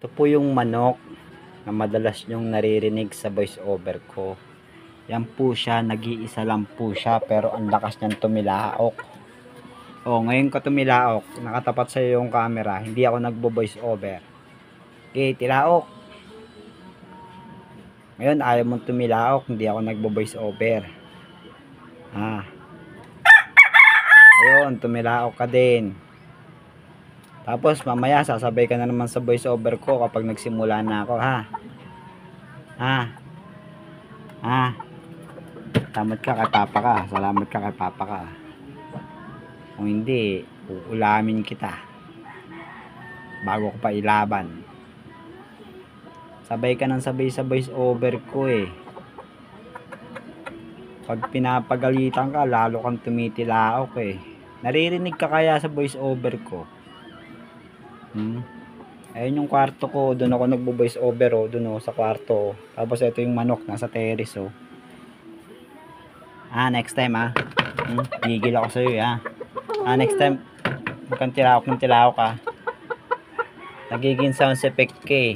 Ito po yung manok na madalas nyong naririnig sa voice over ko. Yan po siya, nag-iisa lang po siya pero ang lakas niyang tumilaok. Ngayon ko tumilaok, nakatapat sa iyo yung camera, hindi ako nagbo-voice over. Okay, tilaok. Ngayon ayaw mong tumilaok, hindi ako nagbo-voice over. Ayun, tumilaok ka din. Tapos mamaya sasabay ka na naman sa voice over ko kapag nagsimula na ako, ha? Salamat ka kay Papa ka. Salamat ka kay Papa ka. Kung hindi, uulamin kita bago ko pa ilaban. Sabay ka nang sabay sa voice over ko eh. Pag pinapagalitan ka, lalo kang tumitilaok eh. Naririnig ka kaya sa voice over ko? Ayun yung kwarto ko, doon ako nagbo-voice over doon sa kwarto. Tapos ito yung manok nasa terrace next time gigil ako sa iyo next time huwag kang tilaok ng tilaok nagiging sound effect ka